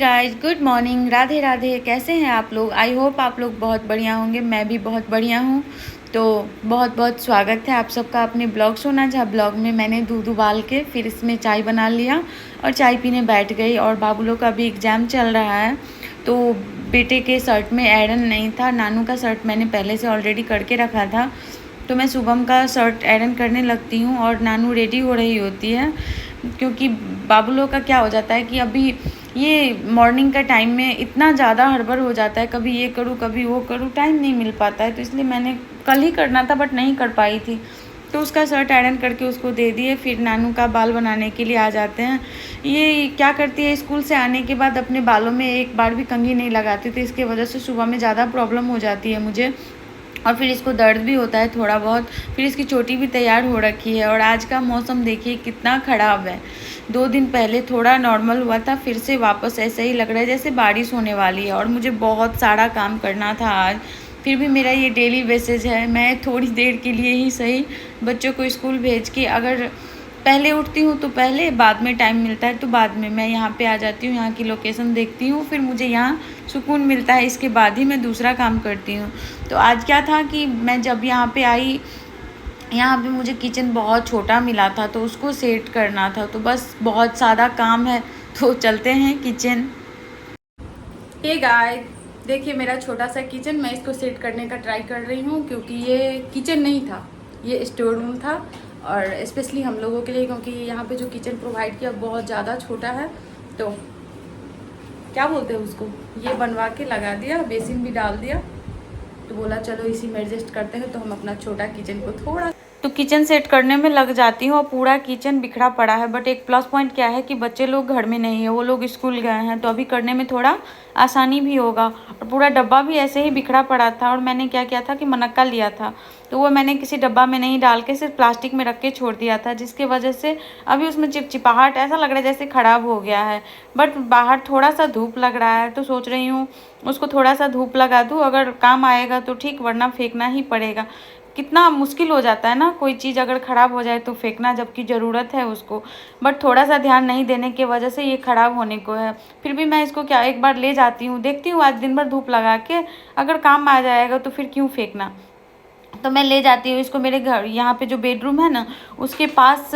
Guys, good morning, Radhe Radhe. कैसे हैं आप लोग? आई होप आप लोग बहुत बढ़िया होंगे। मैं भी बहुत बढ़िया हूँ। तो बहुत बहुत स्वागत है आप सबका अपने ब्लॉग सोना, जहाँ ब्लॉग में मैंने दूध उबाल के फिर इसमें चाय बना लिया और चाय पीने बैठ गई। और बाबू लोग का भी एग्ज़ाम चल रहा है, तो बेटे के शर्ट में आयरन नहीं था। नानू का शर्ट मैंने पहले से ऑलरेडी करके रखा था, तो मैं शुभम का शर्ट आयरन करने लगती हूँ और नानू रेडी हो रही होती है। क्योंकि बाबू लोग का क्या हो जाता है कि अभी ये मॉर्निंग का टाइम में इतना ज़्यादा हड़बड़ हो जाता है, कभी ये करूँ कभी वो करूँ, टाइम नहीं मिल पाता है। तो इसलिए मैंने कल ही करना था बट नहीं कर पाई थी, तो उसका शर्ट आयरन करके उसको दे दिए। फिर नानू का बाल बनाने के लिए आ जाते हैं। ये क्या करती है, स्कूल से आने के बाद अपने बालों में एक बार भी कंघी नहीं लगाती, तो इसकी वजह से सुबह में ज़्यादा प्रॉब्लम हो जाती है मुझे, और फिर इसको दर्द भी होता है थोड़ा बहुत। फिर इसकी चोटी भी तैयार हो रखी है। और आज का मौसम देखिए कितना ख़राब है। 2 दिन पहले थोड़ा नॉर्मल हुआ था, फिर से वापस ऐसे ही लग रहा है जैसे बारिश होने वाली है। और मुझे बहुत सारा काम करना था आज, फिर भी मेरा ये डेली बेसिस है। मैं थोड़ी देर के लिए ही सही बच्चों को स्कूल भेज के, अगर पहले उठती हूँ तो पहले, बाद में टाइम मिलता है तो बाद में मैं यहाँ पे आ जाती हूँ, यहाँ की लोकेशन देखती हूँ, फिर मुझे यहाँ सुकून मिलता है। इसके बाद ही मैं दूसरा काम करती हूँ। तो आज क्या था कि मैं जब यहाँ पे आई, यहाँ पे मुझे किचन बहुत छोटा मिला था, तो उसको सेट करना था। तो बस बहुत सारा काम है, तो चलते हैं किचन। ये गाइस, देखिए मेरा छोटा सा किचन, मैं इसको सेट करने का ट्राई कर रही हूँ, क्योंकि ये किचन नहीं था, ये स्टोर रूम था। और स्पेशली हम लोगों के लिए, क्योंकि यहाँ पे जो किचन प्रोवाइड किया बहुत ज़्यादा छोटा है। तो क्या बोलते हैं उसको, ये बनवा के लगा दिया, बेसिन भी डाल दिया। तो बोला चलो इसी में एडजस्ट करते हैं। तो हम अपना छोटा किचन को थोड़ा तो किचन सेट करने में लग जाती हूँ, और पूरा किचन बिखरा पड़ा है। बट एक प्लस पॉइंट क्या है कि बच्चे लोग घर में नहीं है, वो लोग स्कूल गए हैं, तो अभी करने में थोड़ा आसानी भी होगा। और पूरा डब्बा भी ऐसे ही बिखरा पड़ा था, और मैंने क्या किया था कि मनक्का लिया था, तो वो मैंने किसी डब्बा में नहीं डाल के सिर्फ प्लास्टिक में रख के छोड़ दिया था, जिसकी वजह से अभी उसमें चिपचिपाहट, ऐसा लग रहा है जैसे ख़राब हो गया है। बट बाहर थोड़ा सा धूप लग रहा है, तो सोच रही हूँ उसको थोड़ा सा धूप लगा दूँ, अगर काम आएगा तो ठीक, वरना फेंकना ही पड़ेगा। कितना मुश्किल हो जाता है ना, कोई चीज़ अगर ख़राब हो जाए तो फेंकना, जबकि ज़रूरत है उसको। बट थोड़ा सा ध्यान नहीं देने की वजह से ये ख़राब होने को है। फिर भी मैं इसको क्या, एक बार ले जाती हूँ, देखती हूँ आज दिन भर धूप लगा के, अगर काम आ जाएगा तो फिर क्यों फेंकना। तो मैं ले जाती हूँ इसको। मेरे घर यहाँ पे जो बेडरूम है ना, उसके पास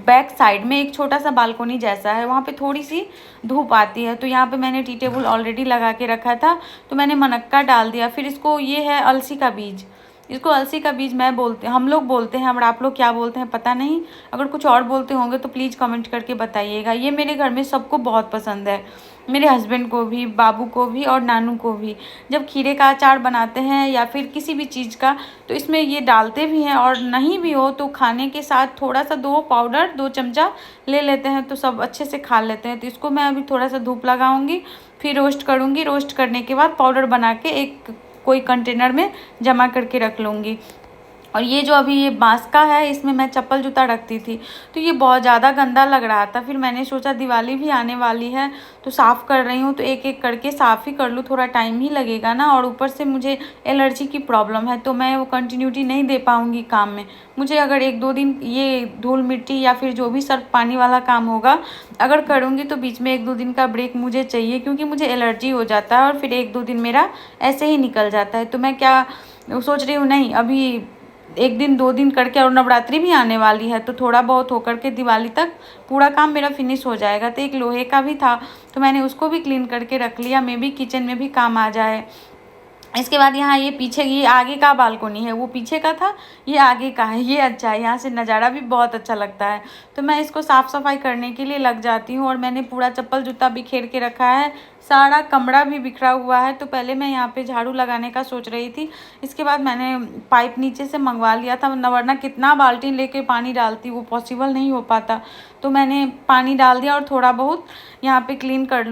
बैक साइड में एक छोटा सा बालकोनी जैसा है, वहाँ पे थोड़ी सी धूप आती है। तो यहाँ पे मैंने टी टेबल ऑलरेडी लगा के रखा था, तो मैंने मनक्का डाल दिया। फिर इसको, ये है अलसी का बीज, इसको अलसी का बीज मैं बोलते, हम लोग बोलते हैं, और आप लोग क्या बोलते हैं पता नहीं। अगर कुछ और बोलते होंगे तो प्लीज़ कमेंट करके बताइएगा। ये मेरे घर में सबको बहुत पसंद है, मेरे हस्बैंड को भी, बाबू को भी और नानू को भी। जब खीरे का अचार बनाते हैं या फिर किसी भी चीज़ का, तो इसमें ये डालते भी हैं। और नहीं भी हो तो खाने के साथ थोड़ा सा 2 चमचा ले लेते हैं, तो सब अच्छे से खा लेते हैं। तो इसको मैं अभी थोड़ा सा धूप लगाऊंगी, फिर रोस्ट करूंगी। रोस्ट करने के बाद पाउडर बना के एक कोई कंटेनर में जमा करके रख लूँगी। और ये जो अभी ये बांस का है, इसमें मैं चप्पल जूता रखती थी, तो ये बहुत ज़्यादा गंदा लग रहा था। फिर मैंने सोचा दिवाली भी आने वाली है, तो साफ़ कर रही हूँ, तो एक एक करके साफ़ ही कर लूँ, थोड़ा टाइम ही लगेगा ना। और ऊपर से मुझे एलर्जी की प्रॉब्लम है, तो मैं वो कंटिन्यूटी नहीं दे पाऊँगी काम में। मुझे अगर 1-2 दिन ये धूल मिट्टी या फिर जो भी सर्फ पानी वाला काम होगा अगर करूँगी, तो बीच में 1-2 दिन का ब्रेक मुझे चाहिए, क्योंकि मुझे एलर्जी हो जाता है और फिर 1-2 दिन मेरा ऐसे ही निकल जाता है। तो मैं क्या सोच रही हूँ, नहीं अभी 1 दिन 2 दिन करके, और नवरात्रि भी आने वाली है, तो थोड़ा बहुत होकर के दिवाली तक पूरा काम मेरा फिनिश हो जाएगा। तो एक लोहे का भी था, तो मैंने उसको भी क्लीन करके रख लिया, मे बी किचन में भी काम आ जाए। इसके बाद यहाँ ये पीछे, ये आगे का बालकोनी है, वो पीछे का था, ये आगे का है। ये अच्छा है, यहाँ से नज़ारा भी बहुत अच्छा लगता है। तो मैं इसको साफ़ सफाई करने के लिए लग जाती हूँ। और मैंने पूरा चप्पल जूता बिखेर के रखा है, सारा कमरा भी बिखरा हुआ है। तो पहले मैं यहाँ पे झाड़ू लगाने का सोच रही थी, इसके बाद मैंने पाइप नीचे से मंगवा लिया था, वरना कितना बाल्टी लेके पानी डालती, वो पॉसिबल नहीं हो पाता। तो मैंने पानी डाल दिया, और थोड़ा बहुत यहाँ पे क्लीन कर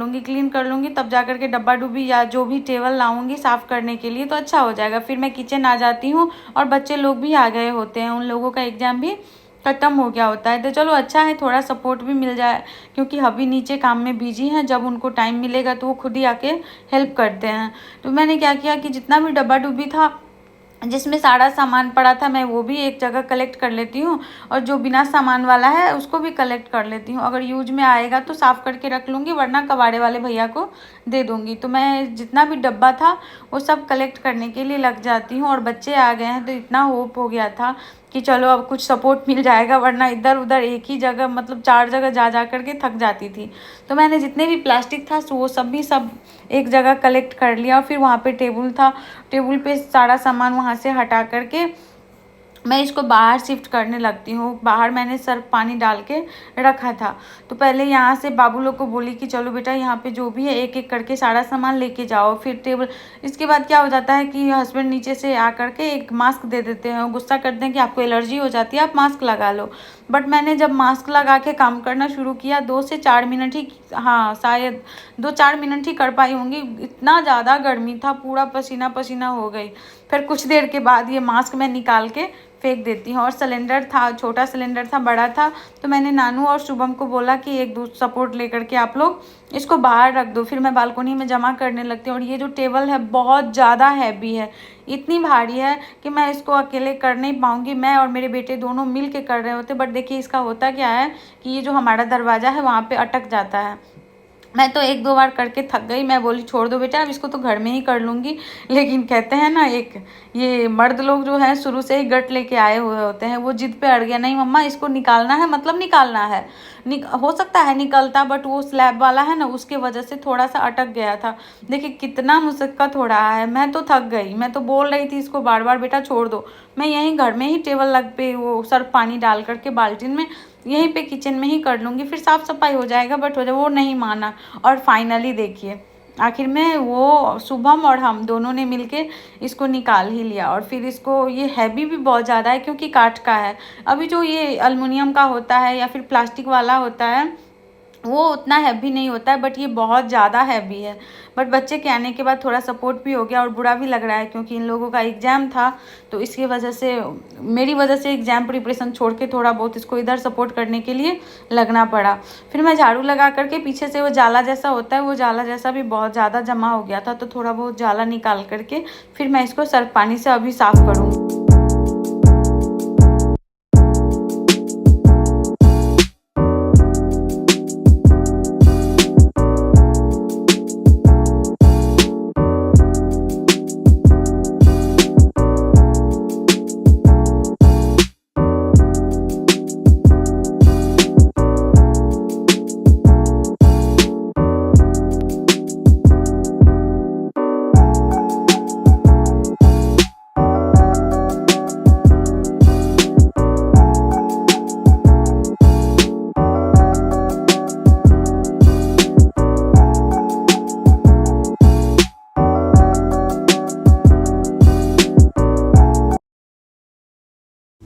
लूँगी, तब जा कर के डब्बा डुब्बी या जो भी टेबल लाऊँगी साफ़ करने के लिए, तो अच्छा हो जाएगा। फिर मैं किचन आ जाती हूँ, और बच्चे लोग भी आ गए होते हैं, उन लोगों का एग्ज़ाम भी ख़त्म हो गया होता है। तो चलो अच्छा है, थोड़ा सपोर्ट भी मिल जाए, क्योंकि हबी नीचे काम में बिजी हैं। जब उनको टाइम मिलेगा तो वो खुद ही आके हेल्प करते हैं। तो मैंने क्या किया कि जितना भी डब्बा डुब्बी था जिसमें सारा सामान पड़ा था मैं वो भी एक जगह कलेक्ट कर लेती हूँ, और जो बिना सामान वाला है उसको भी कलेक्ट कर लेती हूँ। अगर यूज में आएगा तो साफ़ करके रख लूँगी, वरना कबाड़े वाले भैया को दे दूँगी। तो मैं जितना भी डब्बा था वो सब कलेक्ट करने के लिए लग जाती हूँ। और बच्चे आ गए हैं तो इतना होप हो गया था कि चलो अब कुछ सपोर्ट मिल जाएगा, वरना इधर उधर एक ही जगह मतलब 4 जगह जा कर के थक जाती थी। तो मैंने जितने भी प्लास्टिक था वो सब एक जगह कलेक्ट कर लिया। और फिर वहाँ पे टेबल था, टेबल पे सारा सामान वहाँ से हटा करके मैं इसको बाहर शिफ्ट करने लगती हूँ। बाहर मैंने सर्फ पानी डाल के रखा था। तो पहले यहाँ से बाबू लोग को बोली कि चलो बेटा यहाँ पे जो भी है एक एक करके सारा सामान लेके जाओ, फिर टेबल। इसके बाद क्या हो जाता है कि हस्बैंड नीचे से आ करके एक मास्क दे देते हैं, गुस्सा करते हैं कि आपको एलर्जी हो जाती है, आप मास्क लगा लो। बट मैंने जब मास्क लगा के काम करना शुरू किया 2 से 4 मिनट ही, हाँ शायद 2-4 मिनट ही कर पाई होंगी, इतना ज़्यादा गर्मी था, पूरा पसीना पसीना हो गई। फिर कुछ देर के बाद ये मास्क मैं निकाल के फेंक देती हूँ। और सिलेंडर था, छोटा सिलेंडर था, बड़ा था, तो मैंने नानू और शुभम को बोला कि एक दूसरा सपोर्ट लेकर के आप लोग इसको बाहर रख दो। फिर मैं बालकोनी में जमा करने लगती हूँ। और ये जो टेबल है बहुत ज़्यादा हैवी है, इतनी भारी है कि मैं इसको अकेले कर नहीं पाऊँगी। मैं और मेरे बेटे दोनों मिल के कर रहे होते। बट देखिए इसका होता क्या है कि ये जो हमारा दरवाज़ा है वहाँ पर अटक जाता है। मैं तो 1-2 बार करके थक गई। मैं बोली छोड़ दो बेटा, अब इसको तो घर में ही कर लूँगी। लेकिन कहते हैं ना, एक ये मर्द लोग जो हैं शुरू से ही गट लेके आए हुए होते हैं, वो जिद पे अड़ गया, नहीं मम्मा इसको निकालना है, मतलब निकालना है। हो सकता है निकलता, बट वो स्लैब वाला है ना, उसके वजह से थोड़ा सा अटक गया था। देखिए कितना मुशक्कत हो रहा है। मैं तो थक गई। मैं तो बोल रही थी इसको बार बार बेटा छोड़ दो। मैं यहीं घर में ही टेबल लग पे वो सर्फ पानी डाल करके बाल्टी में यहीं पे किचन में ही कर लूँगी, फिर साफ़ सफाई हो जाएगा। बट हो जाए, वो नहीं माना। और फाइनली देखिए आखिर में वो शुभम और हम दोनों ने मिलके इसको निकाल ही लिया। और फिर इसको, ये हैवी भी बहुत ज़्यादा है क्योंकि काठ का है। अभी जो ये एल्युमिनियम का होता है या फिर प्लास्टिक वाला होता है वो उतना हैवी नहीं होता है, बट ये बहुत ज़्यादा हैवी है। बट बच्चे के आने के बाद थोड़ा सपोर्ट भी हो गया और बुरा भी लग रहा है क्योंकि इन लोगों का एग्ज़ाम था, तो इसकी वजह से, मेरी वजह से एग्ज़ाम प्रिपरेशन छोड़ के थोड़ा बहुत इसको इधर सपोर्ट करने के लिए लगना पड़ा। फिर मैं झाड़ू लगा करके पीछे से वो जाला जैसा होता है, वो जाला जैसा भी बहुत ज़्यादा जमा हो गया था, तो थोड़ा बहुत जाला निकाल करके फिर मैं इसको सर्फ पानी से अभी साफ़ करूँगी।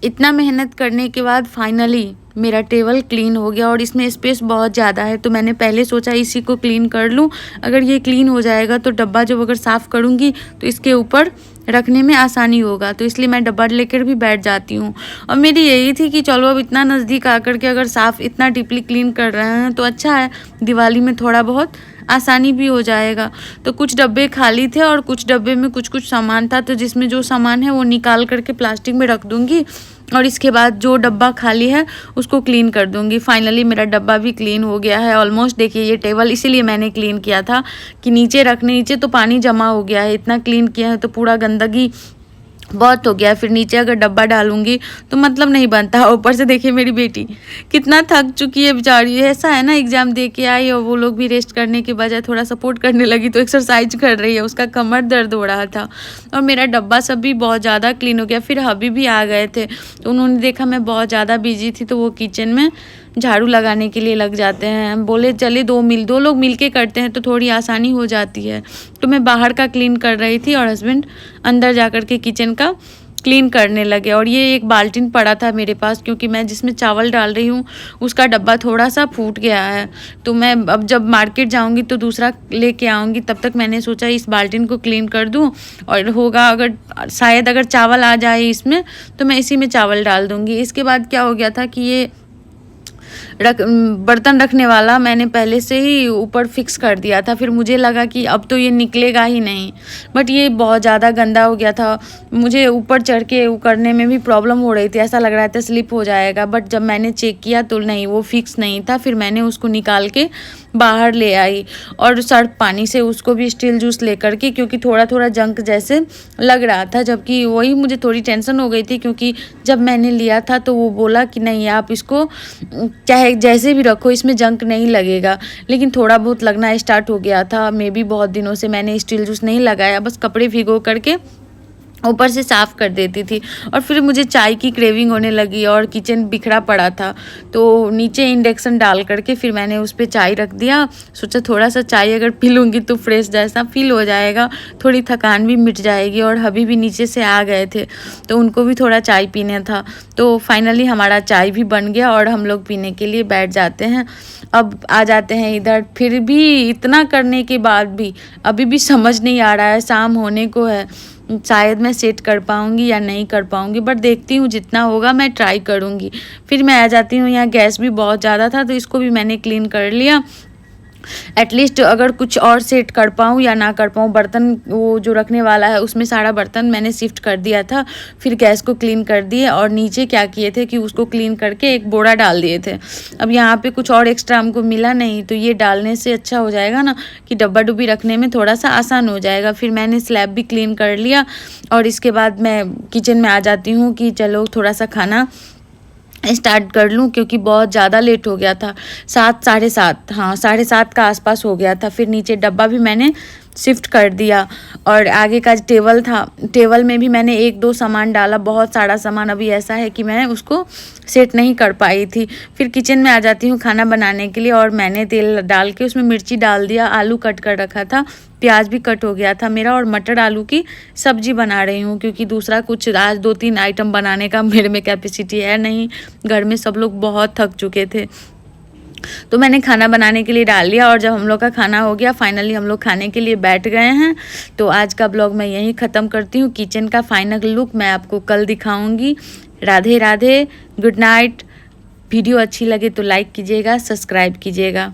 इतना मेहनत करने के बाद फाइनली मेरा टेबल क्लीन हो गया। और इसमें स्पेस बहुत ज़्यादा है, तो मैंने पहले सोचा इसी को क्लीन कर लूँ। अगर ये क्लीन हो जाएगा तो डब्बा जब अगर साफ़ करूँगी तो इसके ऊपर रखने में आसानी होगा, तो इसलिए मैं डब्बा लेकर भी बैठ जाती हूँ। और मेरी यही थी कि चलो अब इतना नज़दीक आकर के अगर साफ़ इतना डीपली क्लीन कर रहे हैं तो अच्छा है, दिवाली में थोड़ा बहुत आसानी भी हो जाएगा। तो कुछ डब्बे खाली थे और कुछ डब्बे में कुछ कुछ सामान था, तो जिसमें जो सामान है वो निकाल करके प्लास्टिक में रख दूँगी और इसके बाद जो डब्बा खाली है उसको क्लीन कर दूँगी। फाइनली मेरा डब्बा भी क्लीन हो गया है ऑलमोस्ट। देखिए ये टेबल इसीलिए मैंने क्लीन किया था कि नीचे तो पानी जमा हो गया है, इतना क्लीन किया है तो पूरा गंदगी बहुत हो गया। फिर नीचे अगर डब्बा डालूंगी तो मतलब नहीं बनता। ऊपर से देखिए मेरी बेटी कितना थक चुकी है बेचारी। ऐसा है ना, एग्जाम दे के आई और वो लोग भी रेस्ट करने के बजाय थोड़ा सपोर्ट करने लगी तो एक्सरसाइज कर रही है, उसका कमर दर्द हो रहा था। और मेरा डब्बा सब भी बहुत ज़्यादा क्लीन हो गया। फिर हबी भी आ गए थे तो उन्होंने देखा मैं बहुत ज़्यादा बिजी थी तो वो किचन में झाड़ू लगाने के लिए लग जाते हैं। हम बोले चले दो लोग मिल के करते हैं तो थोड़ी आसानी हो जाती है। तो मैं बाहर का क्लीन कर रही थी और हस्बैंड अंदर जा कर के किचन का क्लीन करने लगे। और ये एक बाल्टीन पड़ा था मेरे पास क्योंकि मैं जिसमें चावल डाल रही हूँ उसका डब्बा थोड़ा सा फूट गया है, तो मैं अब जब मार्केट जाऊँगी तो दूसरा लेके आऊँगी। तब तक मैंने सोचा इस बाल्टीन को क्लीन कर दूँ और होगा अगर शायद अगर चावल आ जाए इसमें तो मैं इसी में चावल डाल दूँगी। इसके बाद क्या हो गया था कि ये बर्तन रखने वाला मैंने पहले से ही ऊपर फिक्स कर दिया था। फिर मुझे लगा कि अब तो ये निकलेगा ही नहीं, बट ये बहुत ज़्यादा गंदा हो गया था। मुझे ऊपर चढ़ के करने में भी प्रॉब्लम हो रही थी, ऐसा लग रहा था स्लिप हो जाएगा, बट जब मैंने चेक किया तो नहीं, वो फिक्स नहीं था। फिर मैंने उसको निकाल के बाहर ले आई और सर्फ पानी से उसको भी स्टील जूस लेकर के, क्योंकि थोड़ा थोड़ा जंक जैसे लग रहा था। जबकि वही मुझे थोड़ी टेंशन हो गई थी, क्योंकि जब मैंने लिया था तो वो बोला कि नहीं आप इसको चाहे जैसे भी रखो, इसमें जंक नहीं लगेगा। लेकिन थोड़ा बहुत लगना स्टार्ट हो गया था। मे भी बहुत दिनों से मैंने स्टील जूस नहीं लगाया, बस कपड़े भिगो करके ऊपर से साफ़ कर देती थी। और फिर मुझे चाय की क्रेविंग होने लगी और किचन बिखरा पड़ा था, तो नीचे इंडक्शन डाल करके फिर मैंने उस पर चाय रख दिया। सोचा थोड़ा सा चाय अगर पी लूँगी तो फ्रेश जैसा फील हो जाएगा, थोड़ी थकान भी मिट जाएगी। और हबी भी नीचे से आ गए थे तो उनको भी थोड़ा चाय पीना था। तो फाइनली हमारा चाय भी बन गया और हम लोग पीने के लिए बैठ जाते हैं। अब आ जाते हैं इधर। फिर भी इतना करने के बाद भी अभी भी समझ नहीं आ रहा है, शाम होने को है, शायद मैं सेट कर पाऊँगी या नहीं कर पाऊँगी, बट देखती हूँ जितना होगा मैं ट्राई करूँगी। फिर मैं आ जाती हूँ, यहाँ गैस भी बहुत ज़्यादा था तो इसको भी मैंने क्लीन कर लिया। एटलीस्ट अगर कुछ और सेट कर पाऊँ या ना कर पाऊँ, बर्तन वो जो रखने वाला है उसमें सारा बर्तन मैंने शिफ्ट कर दिया था। फिर गैस को क्लीन कर दिए और नीचे क्या किए थे कि उसको क्लीन करके एक बोरा डाल दिए थे। अब यहाँ पे कुछ और एक्स्ट्रा हमको मिला नहीं, तो ये डालने से अच्छा हो जाएगा ना कि डब्बा डुब्बी रखने में थोड़ा सा आसान हो जाएगा। फिर मैंने स्लैब भी क्लीन कर लिया और इसके बाद मैं किचन में आ जाती हूँ कि चलो थोड़ा सा खाना स्टार्ट कर लूँ, क्योंकि बहुत ज़्यादा लेट हो गया था। 7 साढ़े 7, हाँ 7:30 का आसपास हो गया था। फिर नीचे डब्बा भी मैंने शिफ्ट कर दिया और आगे का टेबल था, टेबल में भी मैंने 1-2 सामान डाला। बहुत सारा सामान अभी ऐसा है कि मैं उसको सेट नहीं कर पाई थी। फिर किचन में आ जाती हूँ खाना बनाने के लिए और मैंने तेल डाल के उसमें मिर्ची डाल दिया, आलू कट कर रखा था, प्याज भी कट हो गया था मेरा, और मटर आलू की सब्जी बना रही हूँ, क्योंकि दूसरा कुछ आज 2-3 आइटम बनाने का मेरे में कैपेसिटी है नहीं। घर में सब लोग बहुत थक चुके थे, तो मैंने खाना बनाने के लिए डाल लिया। और जब हम लोग का खाना हो गया, फाइनली हम लोग खाने के लिए बैठ गए हैं। तो आज का ब्लॉग मैं यहीं ख़त्म करती हूँ। किचन का फाइनल लुक मैं आपको कल दिखाऊंगी। Radhe Radhe, good night. Video अच्छी लगे तो लाइक कीजिएगा, सब्सक्राइब कीजिएगा।